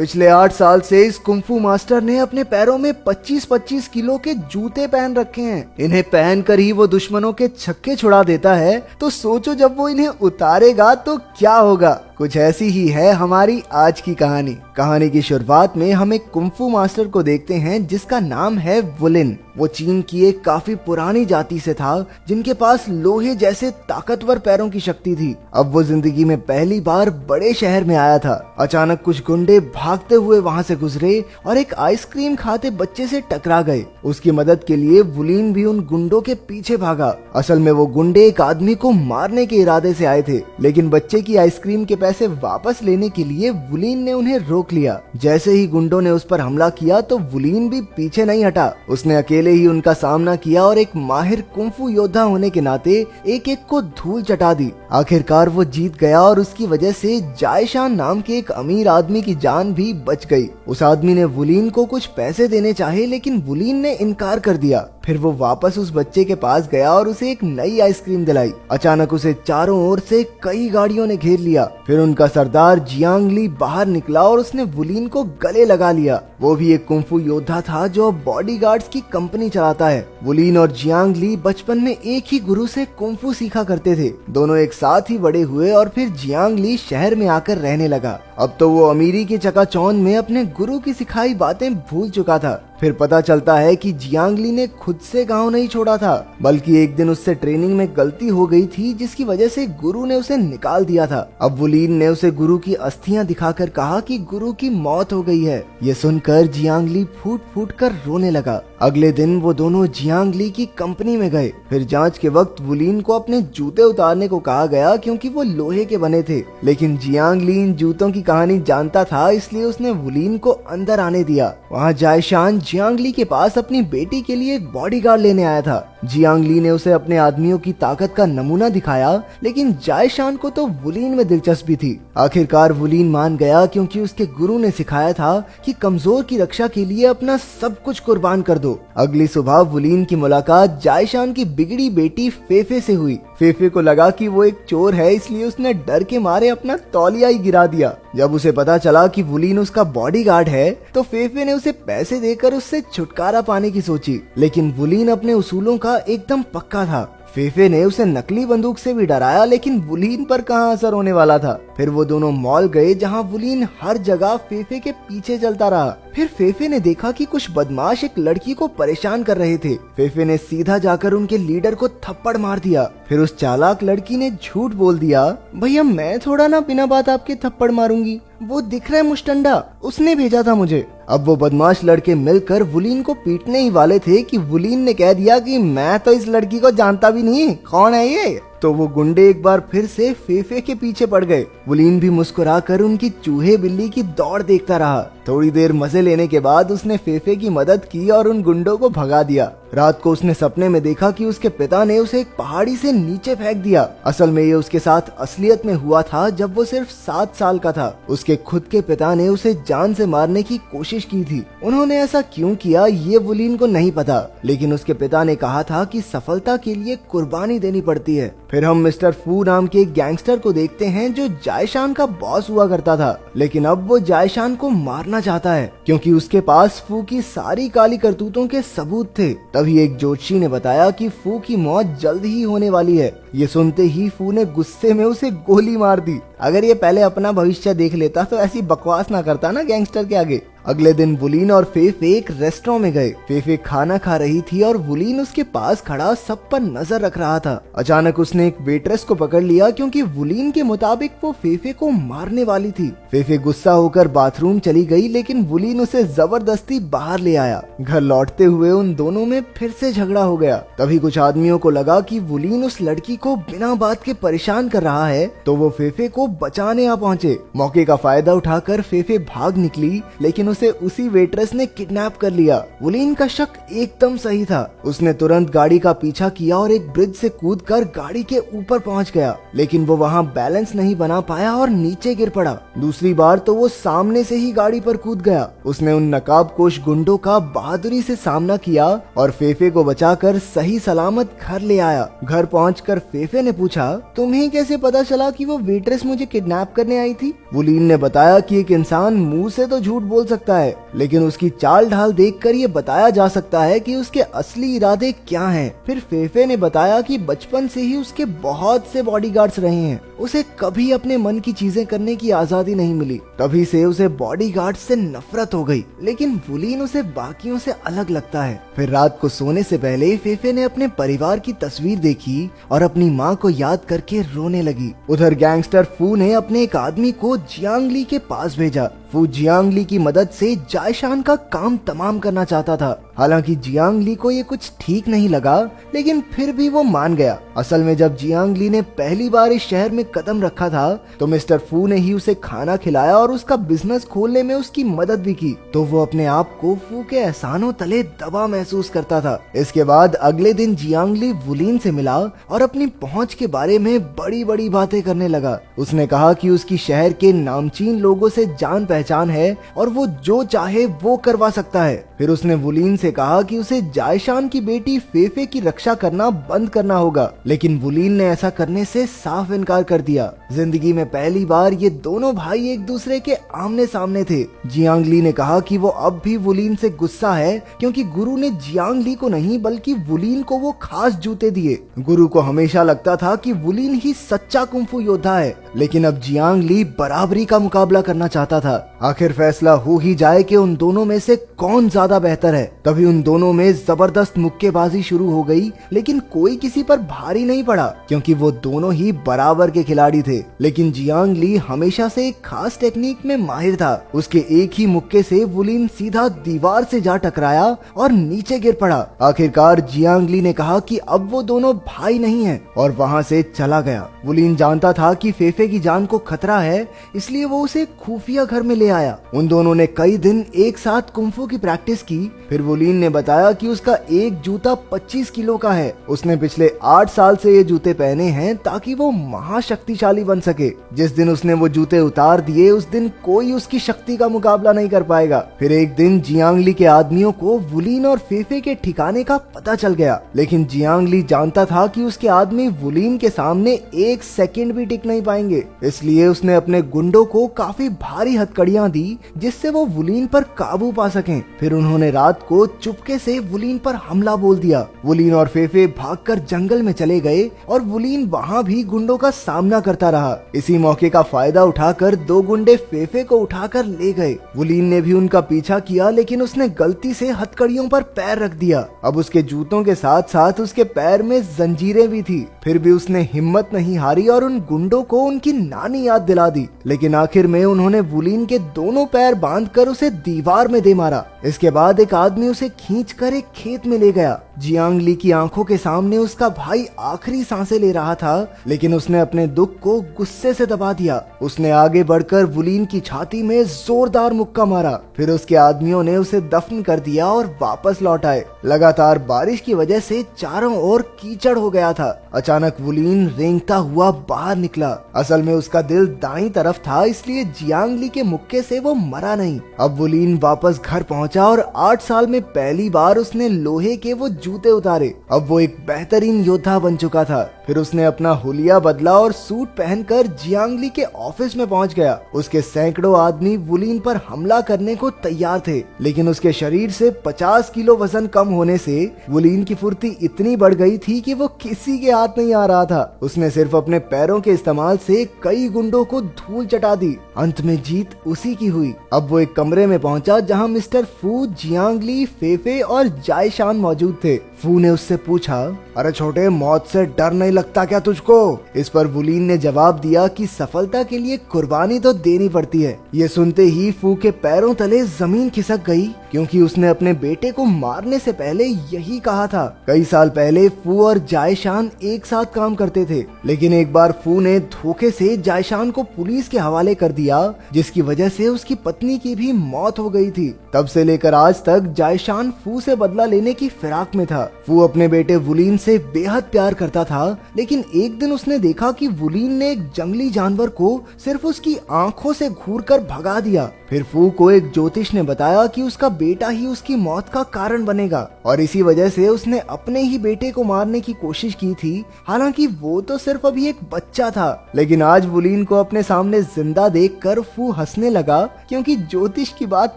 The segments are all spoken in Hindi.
पिछले 8 साल से इस कुंफू मास्टर ने अपने पैरों में 25-25 किलो के जूते पहन रखे हैं। इन्हें पहनकर ही वो दुश्मनों के छक्के छुड़ा देता है, तो सोचो जब वो इन्हें उतारेगा तो क्या होगा। कुछ ऐसी ही है हमारी आज की कहानी। कहानी की शुरुआत में हम एक कुंफू मास्टर को देखते हैं जिसका नाम है वुलिन। वो चीन की एक काफी पुरानी जाति से था जिनके पास लोहे जैसे ताकतवर पैरों की शक्ति थी। अब वो जिंदगी में पहली बार बड़े शहर में आया था। अचानक कुछ गुंडे भागते हुए वहां से गुजरे और एक आइसक्रीम खाते बच्चे से टकरा गए। उसकी मदद के लिए वुलिन भी उन गुंडों के पीछे भागा। असल में वो गुंडे एक आदमी को मारने के इरादे से आए थे, लेकिन बच्चे की आइसक्रीम के पैसे वापस लेने के लिए वुलिन ने उन्हें रोक लिया। जैसे ही गुंडों ने उस पर हमला किया तो वुलिन भी पीछे नहीं हटा। उसने अकेले ही उनका सामना किया और एक माहिर कुंफू योद्धा होने के नाते एक एक को धूल चटा दी। आखिरकार वो जीत गया और उसकी वजह से जायशान नाम के एक अमीर आदमी की जान भी बच गई। उस आदमी ने वुलिन को कुछ पैसे देने चाहे, लेकिन वुलिन ने इनकार कर दिया। फिर वो वापस उस बच्चे के पास गया और उसे एक नई आइसक्रीम दिलाई। अचानक उसे चारों ओर से कई गाड़ियों ने घेर लिया। फिर उनका सरदार जियांग ली बाहर निकला और उसने वुलिन को गले लगा लिया। वो भी एक कुंफू योद्धा था जो अब बॉडीगार्ड्स की कंपनी चलाता है। वुलिन और जियांग ली बचपन में एक ही गुरु से कुंफू सीखा करते थे। दोनों एक साथ ही बड़े हुए और फिर जियांग ली शहर में आकर रहने लगा। अब तो वो अमीरी की चकाचौंध में अपने गुरु की सिखाई बातें भूल चुका था। फिर पता चलता है कि जियांग ली ने खुद से गांव नहीं छोड़ा था, बल्कि एक दिन उससे ट्रेनिंग में गलती हो गई थी जिसकी वजह से गुरु ने उसे निकाल दिया था। अब वुलिन ने उसे गुरु की अस्थियां दिखाकर कहा कि गुरु की मौत हो गई है। ये सुनकर जियांग ली फूट फूट कर रोने लगा। अगले दिन वो दोनों जियांग ली की कंपनी में गए। फिर जांच के वक्त वुलिन को अपने जूते उतारने को कहा गया क्योंकि वो लोहे के बने थे, लेकिन जियांग ली इन जूतों की कहानी जानता था, इसलिए उसने वुलिन को अंदर आने दिया। वहाँ जायशान जियांग ली के पास अपनी बेटी के लिए एक बॉडीगार्ड लेने आया था। जियांग ली ने उसे अपने आदमियों की ताकत का नमूना दिखाया, लेकिन जायशान को तो वुलिन में दिलचस्पी थी। आखिरकार वुलिन मान गया क्योंकि उसके गुरु ने सिखाया था कि कमजोर की रक्षा के लिए अपना सब कुछ कुर्बान कर दो। अगली सुबह वुलिन की मुलाकात जायशान की बिगड़ी बेटी फेफे से हुई। फेफे को लगा कि वो एक चोर है, इसलिए उसने डर के मारे अपना तौलिया ही गिरा दिया। जब उसे पता चला कि वुलिन उसका बॉडीगार्ड है तो फेफे ने उसे पैसे देकर उससे छुटकारा पाने की सोची, लेकिन वुलिन अपने उसूलों का एकदम पक्का था। फेफे ने उसे नकली बंदूक से भी डराया, लेकिन वुलिन पर कहां असर होने वाला था। फिर वो दोनों मॉल गए जहां वुलिन हर जगह फेफे के पीछे चलता रहा। फिर फेफे ने देखा कि कुछ बदमाश एक लड़की को परेशान कर रहे थे। फेफे ने सीधा जाकर उनके लीडर को थप्पड़ मार दिया। फिर उस चालाक लड़की ने झूठ बोल दिया, भैया मैं थोड़ा ना बिना बात आपके थप्पड़ मारूंगी, वो दिख रहा है मुस्टंडा, उसने भेजा था मुझे। अब वो बदमाश लड़के मिलकर वुलिन को पीटने ही वाले थे कि वुलिन ने कह दिया कि मैं तो इस लड़की को जानता भी नहीं, कौन है ये। तो वो गुंडे एक बार फिर से फेफे के पीछे पड़ गए। वुलिन भी मुस्कुराकर उनकी चूहे बिल्ली की दौड़ देखता रहा। थोड़ी देर मजे लेने के बाद उसने फेफे की मदद की और उन गुंडों को भगा दिया। रात को उसने सपने में देखा कि उसके पिता ने उसे एक पहाड़ी से नीचे फेंक दिया। असल में ये उसके साथ असलियत में हुआ था जब वो सिर्फ 7 साल का था। उसके खुद के पिता ने उसे जान से मारने की कोशिश की थी। उन्होंने ऐसा क्यों किया ये वुलिन को नहीं पता, लेकिन उसके पिता ने कहा था कि सफलता के लिए कुर्बानी देनी पड़ती है। फिर हम मिस्टर फू नाम के एक गैंगस्टर को देखते हैं जो जायशान का बॉस हुआ करता था, लेकिन अब वो जायशान को मारना चाहता है क्योंकि उसके पास फू की सारी काली करतूतों के सबूत थे। तभी एक ज्योतिषी ने बताया कि फू की मौत जल्द ही होने वाली है। ये सुनते ही फू ने गुस्से में उसे गोली मार दी। अगर ये पहले अपना भविष्य देख लेता तो ऐसी बकवास ना करता ना गैंगस्टर के आगे। अगले दिन वुलिन और फेफे एक रेस्टोरेंट में गए। फेफे खाना खा रही थी और वुलिन उसके पास खड़ा सब पर नजर रख रहा था। अचानक उसने एक वेट्रेस को पकड़ लिया क्योंकि वुलिन के मुताबिक वो फेफे को मारने वाली थी। फेफे गुस्सा होकर बाथरूम चली गई, लेकिन वुलिन उसे जबरदस्ती बाहर ले आया। घर लौटते हुए उन दोनों में फिर से झगड़ा हो गया। तभी कुछ आदमियों को लगा कि वुलिन उस लड़की को बिना बात के परेशान कर रहा है, तो वो फेफे को बचाने आ पहुंचे। मौके का फायदा उठाकर फेफे भाग निकली, लेकिन उसे उसी वेट्रेस ने किडनैप कर लिया। वुलीन का शक एकदम सही था। उसने तुरंत गाड़ी का पीछा किया और एक ब्रिज से कूदकर गाड़ी के ऊपर पहुंच गया, लेकिन वो वहां बैलेंस नहीं बना पाया और नीचे गिर पड़ा। दूसरी बार तो वो सामने से ही गाड़ी पर कूद गया। उसने उन नकाबपोश गुंडों का बहादुरी से सामना किया और फेफे को बचाकर सही सलामत घर ले आया। घर पहुंचकर फेफे ने पूछा, तुम्हें कैसे पता चला कि वो वेट्रेस मुझे किडनैप करने आई थी? वुलीन ने बताया कि एक इंसान मुंह से तो झूठ बोल सकता है, लेकिन उसकी चाल ढाल देखकर ये बताया जा सकता है कि उसके असली इरादे क्या हैं। फिर फेफे ने बताया कि बचपन से ही उसके बहुत से बॉडीगार्ड्स रहे हैं। उसे कभी अपने मन की चीजें करने की आजादी नहीं मिली, तभी से उसे बॉडीगार्ड्स से नफरत हो गई। लेकिन वुलीन उसे बाकियों से अलग लगता है। फिर रात को सोने से पहले फेफे ने अपने परिवार की तस्वीर देखी और अपनी माँ को याद करके रोने लगी। उधर गैंगस्टर फू ने अपने एक आदमी को जियांगली के पास भेजा। फू जियांगली की मदद से जायशान का काम तमाम करना चाहता था। हालांकि जियांगली को ये कुछ ठीक नहीं लगा, लेकिन फिर भी वो मान गया। असल में जब जियांगली ने पहली बार इस शहर में कदम रखा था तो मिस्टर फू ने ही उसे खाना खिलाया और उसका बिजनेस खोलने में उसकी मदद भी की, तो वो अपने आप को फू के एहसानों तले दबा महसूस करता था। इसके बाद अगले दिन जियांगली वुलीन से मिला और अपनी पहुंच के बारे में बड़ी बड़ी बातें करने लगा। उसने कहा कि उसकी शहर के नामचीन लोगों से जान पहचान है और वो जो चाहे वो करवा सकता है। फिर उसने वुलीन से कहा कि उसे जायशान की बेटी फेफे की रक्षा करना बंद करना होगा, लेकिन वुलीन ने ऐसा करने से साफ इनकार कर दिया। जिंदगी में पहली बार ये दोनों भाई एक दूसरे के आमने सामने थे। जियांगली ने कहा कि वो अब भी वुलीन से गुस्सा है क्योंकि गुरु ने जियांगली को नहीं बल्कि वुलीन को वो खास जूते दिए। गुरु को हमेशा लगता था कि वुलीन ही सच्चा कुंफू योद्धा है, लेकिन अब जियांगली बराबरी का मुकाबला करना चाहता था। आखिर फैसला हो ही जाए कि उन दोनों में से कौन ज्यादा बेहतर है। तभी उन दोनों में जबरदस्त मुक्केबाजी शुरू हो गई, लेकिन कोई किसी पर भारी नहीं पड़ा क्योंकि वो दोनों ही बराबर के खिलाड़ी थे। लेकिन जियांगली हमेशा से एक खास टेक्निक में माहिर था। उसके एक ही मुक्के से वुलीन सीधा दीवार से जा टकराया और नीचे गिर पड़ा। आखिरकार जियांगली ने कहा कि अब वो दोनों भाई नहीं हैं और वहां से चला गया। वुलीन जानता था कि फेफे की जान को खतरा है, इसलिए वो उसे खुफिया घर में ले आया। उन दोनों ने कई दिन एक साथ कुंफू की प्रैक्टिस की। फिर वुलीन ने बताया कि उसका एक जूता 25 किलो का है। उसने पिछले 8 साल से ये जूते पहने हैं ताकि वो महाशक्तिशाली बन सके। जिस दिन उसने वो जूते उतार दिए उस दिन कोई उसकी शक्ति का मुकाबला नहीं कर पाएगा। फिर एक दिन जियांगली के आदमियों को वुलीन और फेफे के ठिकाने का पता चल गया, लेकिन जियांगली जानता था कि उसके आदमी वुलीन के सामने एक सेकंड भी टिक नहीं पाएंगे। इसलिए उसने अपने गुंडों को काफी भारी हथकड़ियां दी जिससे वो वुलीन पर काबू पा सकें। फिर उन्होंने रात को चुपके से वुलीन पर हमला बोल दिया। वुलीन और फेफे भागकर जंगल में चले गए और वुलीन वहां भी गुंडों का सामना करता रहा। इसी मौके का फायदा उठाकर 2 गुंडे फेफे को उठाकर ले गए। वुलीन ने भी उनका पीछा किया, लेकिन उसने गलती से हथकड़ियों पर पैर रख दिया। अब उसके जूतों के साथ साथ उसके पैर में जंजीरें भी थी। फिर भी उसने हिम्मत नहीं हारी और उन गुंडों को उनकी नानी याद दिला दी। लेकिन आखिर में उन्होंने वुलीन के दोनों पैर बांधकर उसे दीवार में दे मारा। इसके बाद एक आदमी उसे खींचकर एक खेत में ले गया। जियांगली की आंखों के सामने उसका भाई आखिरी सांसें ले रहा था, लेकिन उसने अपने दुख को गुस्से से दबा दिया। उसने आगे बढ़कर वुलीन की छाती में जोरदार मुक्का मारा। फिर उसके आदमियों ने उसे दफन कर दिया और वापस लौट आए। लगातार बारिश की वजह से चारों ओर कीचड़ हो गया था। अचानक वुलीन रेंगता हुआ बाहर निकला। असल में उसका दिल दाईं तरफ था, इसलिए जियांगली के मुक्के से वो मरा नहीं। अब वुलीन वापस घर पहुंचा और 8 साल में पहली बार उसने लोहे के वो जूते उतारे। अब वो एक बेहतरीन योद्धा बन चुका था। फिर उसने अपना हुलिया बदला और सूट पहनकर जियांगली के ऑफिस में पहुंच गया। उसके सैकड़ों आदमी वुलीन पर हमला करने को तैयार थे, लेकिन उसके शरीर से 50 किलो वजन कम होने से वुलीन की फुर्ती इतनी बढ़ गई थी कि वो किसी के हाथ नहीं आ रहा था। उसने सिर्फ अपने पैरों के इस्तेमाल से कई गुंडों को धूल चटा दी। अंत में जीत उसी की हुई। अब वो एक कमरे में पहुंचा जहां मिस्टर फू, जियांगली, फेफे और जायशान मौजूद थे। फू ने उससे पूछा, अरे छोटे, मौत से डर नहीं लगता क्या तुझको? इस पर वुलीन ने जवाब दिया कि सफलता के लिए कुर्बानी तो देनी पड़ती है। ये सुनते ही फू के पैरों तले जमीन खिसक गई, क्योंकि उसने अपने बेटे को मारने से पहले यही कहा था। कई साल पहले फू और जायशान एक साथ काम करते थे, लेकिन एक बार फू ने धोखे से जायशान को पुलिस के हवाले कर दिया, जिसकी वजह से उसकी पत्नी की भी मौत हो गई थी। तब से लेकर आज तक जायशान फू से बदला लेने की फिराक में था। फू अपने बेटे वुलीन से बेहद प्यार करता था, लेकिन एक दिन उसने देखा कि वुलीन ने एक जंगली जानवर को सिर्फ उसकी आंखों से घूरकर भगा दिया। फिर फू को एक ज्योतिष ने बताया कि उसका बेटा ही उसकी मौत का कारण बनेगा, और इसी वजह से उसने अपने ही बेटे को मारने की कोशिश की थी। हालांकि वो तो सिर्फ अभी एक बच्चा था, लेकिन आज वुलीन को अपने सामने जिंदा देखकर फू हंसने लगा, क्योंकि ज्योतिष की बात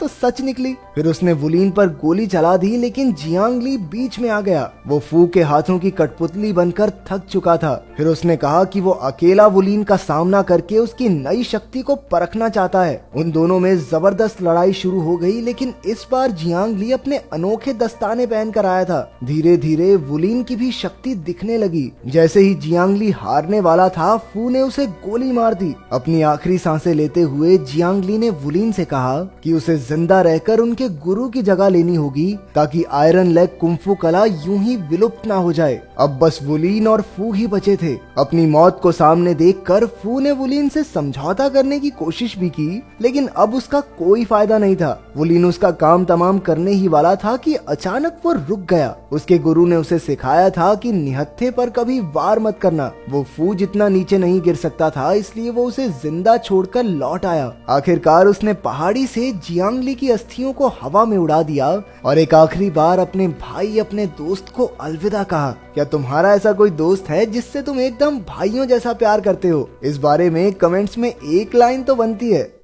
तो सच निकली। फिर उसने वुलीन पर गोली चला दी, लेकिन जियांगली बीच में आ गया। वो फू के हाथों की कठपुतली बनकर थक चुका था। फिर उसने कहा कि वो अकेला वुलीन का सामना करके उसकी नई शक्ति को परखना चाहता है। उन दोनों में जबरदस्त लड़ाई शुरू हो गई, लेकिन इस बार जियांगली अपने अनोखे दस्ताने पहनकर आया था। धीरे धीरे वुलीन की भी शक्ति दिखने लगी। जैसे ही जियांगली हारने वाला था, फू ने उसे गोली मार दी। अपनी आखिरी सांसें लेते हुए जियांगली ने वुलीन से कहा कि उसे जिंदा रहकर उनके गुरु की जगह लेनी होगी, ताकि आयरन लेग कुंफू कला यूं ही विलुप्त ना हो जाए। अब बस वुलीन और फू ही बचे थे। अपनी मौत को सामने देखकर फू ने वुलीन से समझौता करने की कोशिश भी की, लेकिन अब उसका कोई फायदा नहीं था। वुलीन उसका काम तमाम करने ही वाला था कि अचानक वो रुक गया। उसके गुरु ने उसे सिखाया था कि निहत्थे पर कभी वार मत करना। वो फू जितना नीचे नहीं गिर सकता था, इसलिए वो उसे जिंदा छोड़कर लौट आया। आखिरकार उसने पहाड़ी से जियांगली की अस्थियों को हवा में उड़ा दिया और एक आखिरी बार अपने भाई, अपने दोस्त को अलविदा कहा। क्या तुम्हारा ऐसा कोई दोस्त है जिससे तुम एकदम भाइयों जैसा प्यार करते हो? इस बारे में कमेंट्स में एक लाइन तो बनती है।